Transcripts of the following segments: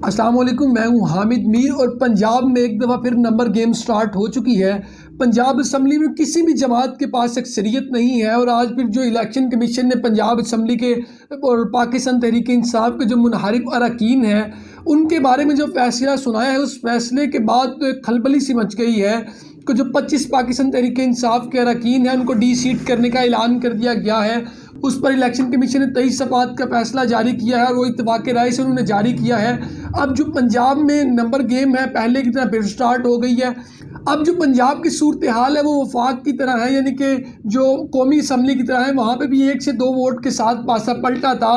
السلام علیکم، میں ہوں حامد میر اور پنجاب میں ایک دفعہ پھر نمبر گیم سٹارٹ ہو چکی ہے۔ پنجاب اسمبلی میں کسی بھی جماعت کے پاس اکثریت نہیں ہے، اور آج پھر جو الیکشن کمیشن نے پنجاب اسمبلی کے اور پاکستان تحریک انصاف کے جو منحرف اراکین ہیں ان کے بارے میں جو فیصلہ سنایا ہے، اس فیصلے کے بعد تو ایک کھلبلی سی مچ گئی ہے کہ جو 25 پاکستان تحریک انصاف کے اراکین ہیں ان کو ڈی سیٹ کرنے کا اعلان کر دیا گیا ہے۔ اس پر الیکشن کمیشن نے 23 صفحات کا فیصلہ جاری کیا ہے اور وہ اتفاق رائے سے انہوں نے جاری کیا ہے۔ اب جو پنجاب میں نمبر گیم ہے پہلے کی طرح پھر سٹارٹ ہو گئی ہے۔ اب جو پنجاب کی صورتحال ہے وہ وفاق کی طرح ہے، یعنی کہ جو قومی اسمبلی کی طرح ہے، وہاں پہ بھی 1 سے 2 ووٹ کے ساتھ پاسا پلٹا تھا،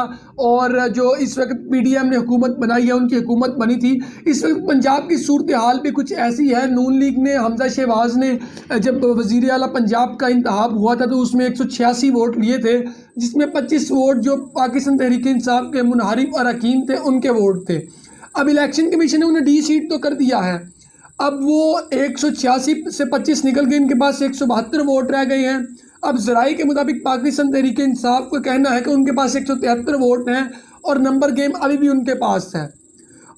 اور جو اس وقت پی ڈی ایم نے حکومت بنائی ہے ان کی حکومت بنی تھی۔ اس وقت پنجاب کی صورتحال بھی کچھ ایسی ہے۔ نون لیگ نے، حمزہ شہباز نے جب وزیر اعلیٰ پنجاب کا انتخاب ہوا تھا تو اس میں 186 ووٹ لیے تھے، جس میں 25 ووٹ جو پاکستان تحریک انصاف کے منحرف اراکین تھے ان کے ووٹ تھے۔ اب الیکشن کمیشن نے انہیں ڈی سیٹ تو کر دیا ہے، اب وہ 186 سے 25 نکل گئے، ان کے پاس 172 ووٹ رہ گئے ہیں۔ اب ذرائع کے مطابق پاکستان تحریک انصاف کو کہنا ہے کہ ان کے پاس 173 ووٹ ہیں اور نمبر گیم ابھی بھی ان کے پاس ہے۔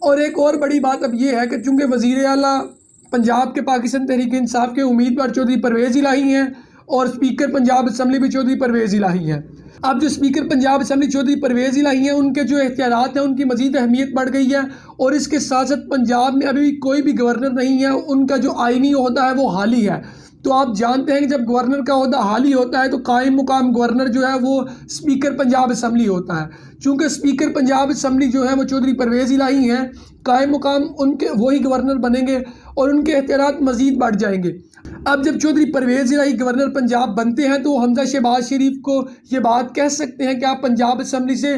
اور ایک اور بڑی بات اب یہ ہے کہ چونکہ وزیر اعلیٰ پنجاب کے پاکستان تحریک انصاف کے امیدوار چودھری پرویز الہی ہیں اور اسپیکر پنجاب اسمبلی بھی چودھری پرویز الہی ہیں۔ اب جو اسپیکر پنجاب اسمبلی چودھری پرویز الہی ہیں ان کے جو اختیارات ہیں ان کی مزید اہمیت بڑھ گئی ہے، اور اس کے ساتھ ساتھ پنجاب میں ابھی بھی کوئی بھی گورنر نہیں ہے، ان کا جو آئینی عہدہ ہے وہ حالی ہے۔ تو آپ جانتے ہیں کہ جب گورنر کا عہدہ حالی ہوتا ہے تو قائم مقام گورنر جو ہے وہ اسپیکر پنجاب اسمبلی ہوتا ہے۔ چونکہ اسپیکر پنجاب اسمبلی جو ہے وہ چودھری پرویز الہی ہیں، قائم مقام ان کے وہی گورنر بنیں گے اور ان کے اختیارات مزید بڑھ جائیں گے۔ اب جب چودھری پرویز الہی گورنر پنجاب بنتے ہیں تو حمزہ شہباز شریف کو یہ بات کہہ سکتے ہیں کہ آپ پنجاب اسمبلی سے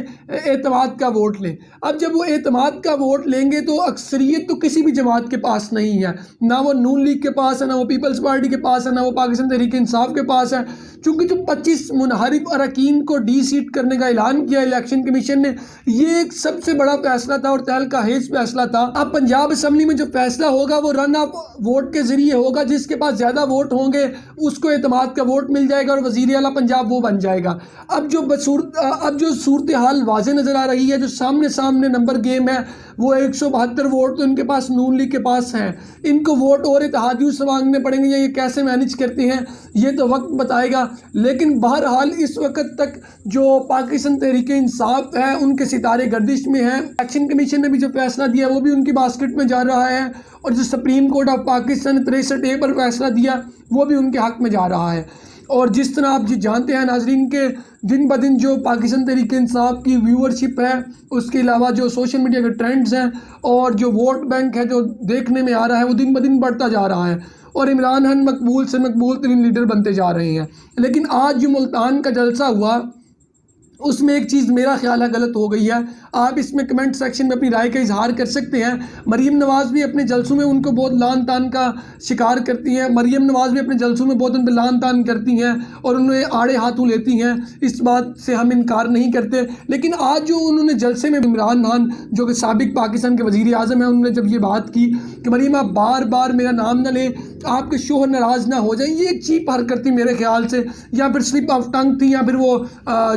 اعتماد کا ووٹ لیں۔ اب جب وہ اعتماد کا ووٹ لیں گے تو اکثریت تو کسی بھی جماعت کے پاس نہیں ہے، نہ وہ نون لیگ کے پاس ہے، نہ وہ پیپلز پارٹی کے پاس ہے، نہ وہ پاکستان تحریک انصاف کے پاس ہے۔ چونکہ جو 25 منحرف اراکین کو ڈی سیٹ کرنے کا اعلان کیا الیکشن کمیشن نے، یہ ایک سب سے بڑا فیصلہ تھا اور تہلکہ خیز فیصلہ تھا۔ اب پنجاب اسمبلی میں جو فیصلہ ہوگا وہ رن آف ووٹ کے ذریعے ہوگا، جس کے پاس زیادہ ووٹ ہوں گے اس کو اعتماد کا ووٹ مل جائے گا اور وزیر اعلیٰ پنجاب وہ بن جائے گا۔ اب جو صورتحال واضح نظر آ رہی ہے، جو سامنے نمبر گیم ہے، وہ 172 ووٹ تو ان کے پاس نون لیگ کے پاس ہیں، ان کو ووٹ اور اتحادیوں سے مانگنے پڑیں گے، یا یہ کیسے مینج کرتے ہیں یہ تو وقت بتائے گا۔ لیکن بہرحال اس وقت تک جو پاکستان تحریک انصاف ہے ان کے ستارے گردش میں ہیں۔ الیکشن کمیشن نے بھی جو فیصلہ دیا وہ بھی ان کی باسکٹ میں جا رہا ہے، اور جو سپریم کورٹ آف پاکستان نے 63A پر فیصلہ دیا وہ بھی ان کے حق میں جا رہا ہے۔ اور جس طرح آپ جانتے ہیں ناظرین کہ دن بدن جو پاکستان تحریک انصاف کی ویورشپ ہے، اس کے علاوہ جو سوشل میڈیا کے ٹرینڈز ہیں اور جو ووٹ بینک ہے جو دیکھنے میں آ رہا ہے وہ دن بدن بڑھتا جا رہا ہے، اور عمران خان مقبول سے مقبول ترین لیڈر بنتے جا رہے ہیں۔ لیکن آج جو ملتان کا جلسہ ہوا اس میں ایک چیز میرا خیال ہے غلط ہو گئی ہے۔ آپ اس میں کمنٹ سیکشن میں اپنی رائے کا اظہار کر سکتے ہیں۔ مریم نواز بھی اپنے جلسوں میں ان کو بہت لان تان کا شکار کرتی ہیں، مریم نواز بھی اپنے جلسوں میں بہت ان پہ لان تان کرتی ہیں اور انہیں آڑے ہاتھوں لیتی ہیں، اس بات سے ہم انکار نہیں کرتے۔ لیکن آج جو انہوں نے جلسے میں عمران خان جو کہ سابق پاکستان کے وزیر اعظم ہیں، انہوں نے جب یہ بات کی کہ مریم آپ بار بار میرا نام نہ لیں، آپ کے شوہر ناراض نہ ہو جائیں، یہ ایک چیپ حرکت تھی میرے خیال سے، یا پھر سلپ آف ٹنگ تھی، یا پھر وہ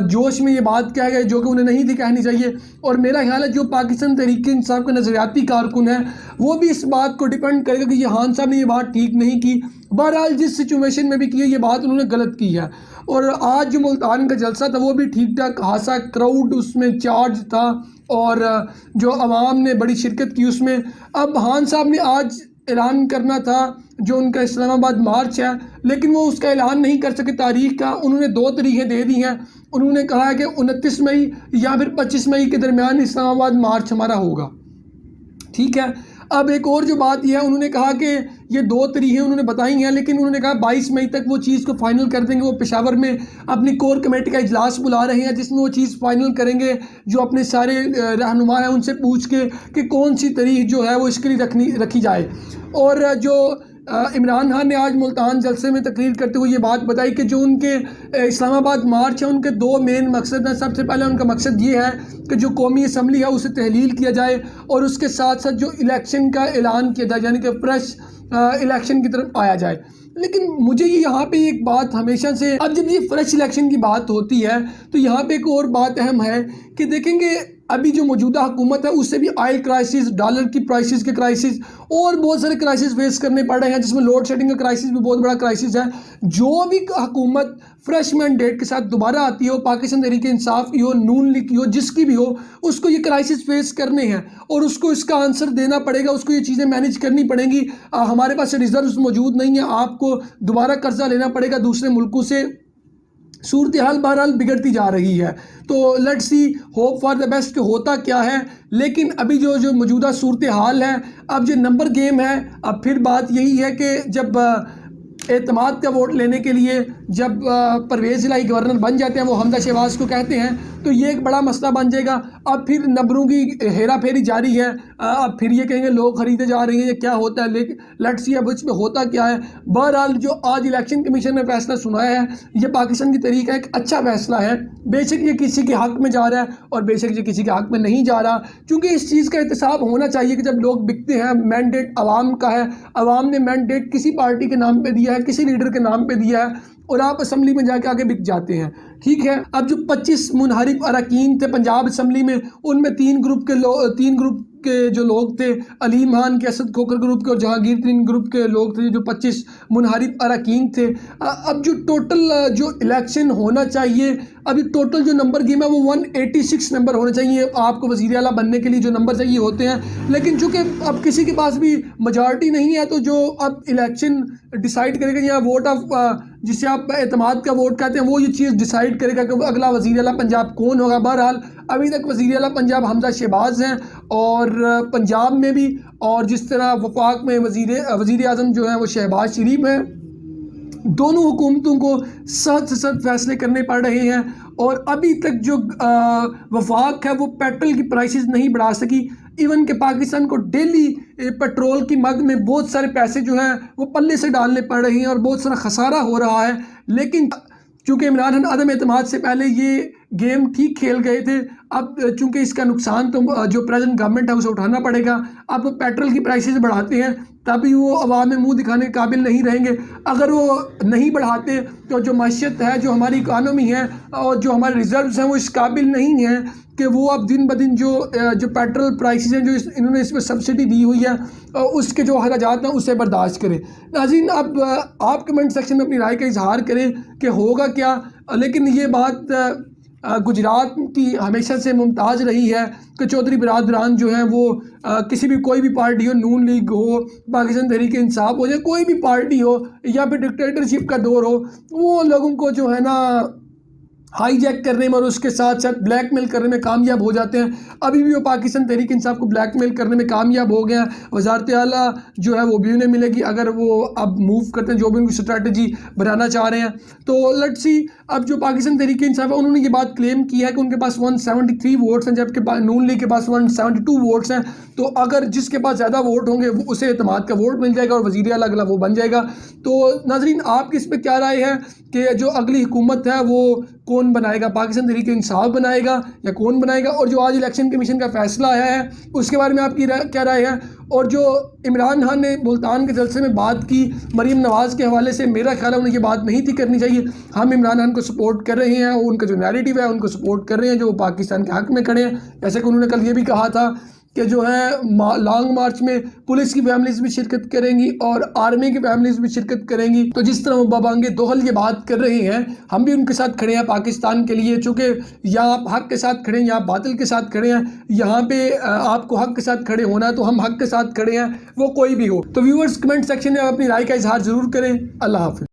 جوش میں یہ بات کہہ گئے جو کہ انہیں نہیں تھی کہنی چاہیے۔ اور میرا خیال ہے جو پاکستان تحریک انصاف کے نظریاتی کارکن ہیں وہ بھی اس بات کو ڈیپینڈ کرے گا کہ یہ خان صاحب نے یہ بات ٹھیک نہیں کی۔ بہرحال جس سچویشن میں بھی کی ہے یہ بات انہوں نے غلط کی ہے۔ اور آج جو ملتان کا جلسہ تھا وہ بھی ٹھیک ٹھاک خاصا کراؤڈ اس میں چارج تھا، اور جو عوام نے بڑی شرکت کی اس میں۔ اب خان صاحب نے آج اعلان کرنا تھا جو ان کا اسلام آباد مارچ ہے، لیکن وہ اس کا اعلان نہیں کر سکے تاریخ کا۔ انہوں نے 2 تاریخیں دے دی ہیں، انہوں نے کہا ہے کہ 29 مئی یا پھر 25 مئی کے درمیان اسلام آباد مارچ ہمارا ہوگا، ٹھیک ہے۔ اب ایک اور جو بات یہ ہے، انہوں نے کہا کہ یہ 2 تاریخیں انہوں نے بتائی ہیں، لیکن انہوں نے کہا 22 مئی تک وہ چیز کو فائنل کر دیں گے۔ وہ پشاور میں اپنی کور کمیٹی کا اجلاس بلا رہے ہیں جس میں وہ چیز فائنل کریں گے، جو اپنے سارے رہنما ہیں ان سے پوچھ کے کہ کون سی تاریخ جو ہے وہ اس کے لیے رکھی جائے۔ اور جو عمران خان نے آج ملتان جلسے میں تقریر کرتے ہوئے یہ بات بتائی کہ جو ان کے اسلام آباد مارچ ہے ان کے 2 مین مقصد ہیں۔ سب سے پہلے ان کا مقصد یہ ہے کہ جو قومی اسمبلی ہے اسے تحلیل کیا جائے، اور اس کے ساتھ ساتھ جو الیکشن کا اعلان کیا جائے، یعنی کہ فریش الیکشن کی طرف آیا جائے۔ لیکن مجھے یہاں پہ ایک بات ہمیشہ سے، اب جب یہ فریش الیکشن کی بات ہوتی ہے تو یہاں پہ ایک اور بات اہم ہے کہ دیکھیں گے ابھی جو موجودہ حکومت ہے اس سے بھی آئل کرائسس، ڈالر کی پرائسز کے کرائسس اور بہت سارے کرائسس فیس کرنے پڑ رہے ہیں، جس میں لوڈ شیڈنگ کا کرائسس بھی بہت بڑا کرائسس ہے۔ جو بھی حکومت فریش مینڈیٹ کے ساتھ دوبارہ آتی ہو، پاکستان تحریک انصاف کی ہو، نون لیگ کی ہو، جس کی بھی ہو، اس کو یہ کرائسس فیس کرنے ہیں اور اس کو اس کا آنسر دینا پڑے گا، اس کو یہ چیزیں مینیج کرنی پڑیں گی۔ ہمارے پاس ریزروز موجود نہیں ہیں، آپ کو دوبارہ قرضہ لینا پڑے گا دوسرے ملکوں سے۔ صورتحال بہرحال بگڑتی جا رہی ہے، تو let's see, hope for the best کہ ہوتا کیا ہے۔ لیکن ابھی جو موجودہ صورتحال ہے، اب جو نمبر گیم ہے، اب پھر بات یہی ہے کہ جب اعتماد کا ووٹ لینے کے لیے جب پرویز الہی گورنر بن جاتے ہیں، وہ حمزہ شہباز کو کہتے ہیں، تو یہ ایک بڑا مسئلہ بن جائے گا۔ اب پھر نمبروں کی ہیرا پھیری جاری ہے، اب پھر یہ کہیں گے لوگ خریدے جا رہے ہیں، یہ کیا ہوتا ہے، لیکن لیٹس سی اب اس میں ہوتا کیا ہے۔ بہرحال جو آج الیکشن کمیشن نے فیصلہ سنایا ہے، یہ پاکستان کی تحریک کا ایک اچھا فیصلہ ہے۔ بے شک یہ کسی کے حق میں جا رہا ہے اور بے شک یہ کسی کے حق میں نہیں جا رہا، کیونکہ اس چیز کا احتساب ہونا چاہیے کہ جب لوگ بکتے ہیں، مینڈیٹ عوام کا ہے، عوام نے مینڈیٹ کسی پارٹی کے نام پہ دیا ہے، کسی لیڈر کے نام پہ دیا ہے، اور آپ اسمبلی میں جا کے آگے بک جاتے ہیں، ٹھیک ہے۔ اب جو 25 منحرف اراکین تھے پنجاب اسمبلی میں، ان میں تین گروپ کے جو لوگ تھے، علیم خان کے، اسد کھوکھر گروپ کے اور جہانگیر ترین گروپ کے لوگ تھے، جو 25 منحرف اراکین تھے۔ اب جو ٹوٹل جو الیکشن ہونا چاہیے، ابھی ٹوٹل جو نمبر گیم ہے وہ 186 نمبر ہونے چاہیے، آپ کو وزیر اعلیٰ بننے کے لیے جو نمبر چاہیے ہوتے ہیں، لیکن چونکہ اب کسی کے پاس بھی میجارٹی نہیں ہے، تو جو اب الیکشن ڈیسائیڈ کرے گا، یا ووٹ آف جسے آپ اعتماد کا ووٹ کہتے ہیں، وہ یہ چیز ڈیسائیڈ کرے گا کہ اگلا وزیر اعلیٰ پنجاب کون ہوگا۔ بہرحال ابھی تک وزیر اعلیٰ پنجاب حمزہ شہباز ہیں، اور پنجاب میں بھی، اور جس طرح وفاق میں وزیر اعظم جو ہیں وہ شہباز شریف ہیں۔ دونوں حکومتوں کو سخت سے سخت فیصلے کرنے پڑ رہے ہیں، اور ابھی تک جو وفاق ہے وہ پیٹرول کی پرائسز نہیں بڑھا سکی، ایون کہ پاکستان کو ڈیلی پیٹرول کی مد میں بہت سارے پیسے جو ہیں وہ پلے سے ڈالنے پڑ رہے ہیں اور بہت سارا خسارہ ہو رہا ہے۔ لیکن چونکہ عمران خان عدم اعتماد سے پہلے یہ گیم ٹھیک کھیل گئے تھے، اب چونکہ اس کا نقصان تو جو پریزنٹ گورنمنٹ ہے اسے اٹھانا پڑے گا۔ اب پیٹرول کی پرائسز بڑھاتے ہیں تبھی وہ عوام میں منہ دکھانے کے قابل نہیں رہیں گے۔ اگر وہ نہیں بڑھاتے تو جو معیشت ہے، جو ہماری اکانومی ہے اور جو ہمارے ریزروز ہیں، وہ اس قابل نہیں ہیں کہ وہ اب دن بدن جو پیٹرول پرائسز ہیں، جو انہوں نے اس پہ سبسڈی دی ہوئی ہے، اس کے جو اخراجات ہیں اسے برداشت کریں۔ ناظرین، اب آپ کمنٹ سیکشن میں اپنی رائے کا اظہار کریں کہ ہوگا کیا، لیکن یہ بات گجرات کی ہمیشہ سے ممتاز رہی ہے کہ چودھری برادران جو ہیں وہ کسی بھی کوئی بھی پارٹی ہو، نون لیگ ہو، پاکستان تحریک انصاف ہو، یا کوئی بھی پارٹی ہو، یا پھر ڈکٹیٹرشپ کا دور ہو، وہ لوگوں کو جو ہے نا ہائی جیک کرنے میں اور اس کے ساتھ ساتھ بلیک میل کرنے میں کامیاب ہو جاتے ہیں۔ ابھی بھی وہ پاکستان تحریک انصاف کو بلیک میل کرنے میں کامیاب ہو گئے ہیں۔ وزارت اعلیٰ جو ہے وہ بھی انہیں ملے گی اگر وہ اب موو کرتے ہیں، جو بھی ان کی اسٹریٹجی بنانا چاہ رہے ہیں۔ تو لیٹس سی، اب جو پاکستان تحریک انصاف ہے انہوں نے یہ بات کلیم کی ہے کہ ان کے پاس 173 ووٹس ہیں، جبکہ نون لیگ کے پاس 172 ووٹس ہیں۔ تو اگر جس کے پاس زیادہ ووٹ ہوں گے اسے اعتماد کا ووٹ مل جائے گا اور وزیر اعلیٰ اگلا وہ بن جائے گا۔ تو ناظرین، آپ کی اس پہ کیا رائے ہے کہ جو اگلی حکومت ہے وہ کون بنائے گا؟ پاکستان تحریک انصاف بنائے گا یا کون بنائے گا؟ اور جو آج الیکشن کمیشن کا فیصلہ آیا ہے اس کے بارے میں آپ کی کیا رائے ہے؟ اور جو عمران خان نے ملتان کے جلسے میں بات کی مریم نواز کے حوالے سے، میرا خیال ہے انہیں یہ بات نہیں تھی کرنی چاہیے۔ ہم عمران خان کو سپورٹ کر رہے ہیں، ان کا جو نیریٹو ہے ان کو سپورٹ کر رہے ہیں، جو وہ پاکستان کے حق میں کھڑے ہیں۔ جیسے کہ انہوں نے کل یہ بھی کہا تھا کہ جو ہے لانگ مارچ میں پولیس کی فیملیز بھی شرکت کریں گی اور آرمی کی فیملیز بھی شرکت کریں گی۔ تو جس طرح وہ بابانگ دوہل یہ بات کر رہے ہیں، ہم بھی ان کے ساتھ کھڑے ہیں پاکستان کے لیے، چونکہ یا آپ حق کے ساتھ کھڑے ہیں یا آپ باطل کے ساتھ کھڑے ہیں۔ یہاں پہ آپ کو حق کے ساتھ کھڑے ہونا ہے تو ہم حق کے ساتھ کھڑے ہیں، وہ کوئی بھی ہو۔ تو ویورز، کمنٹ سیکشن میں اپنی رائے کا اظہار ضرور کریں۔ اللہ حافظ۔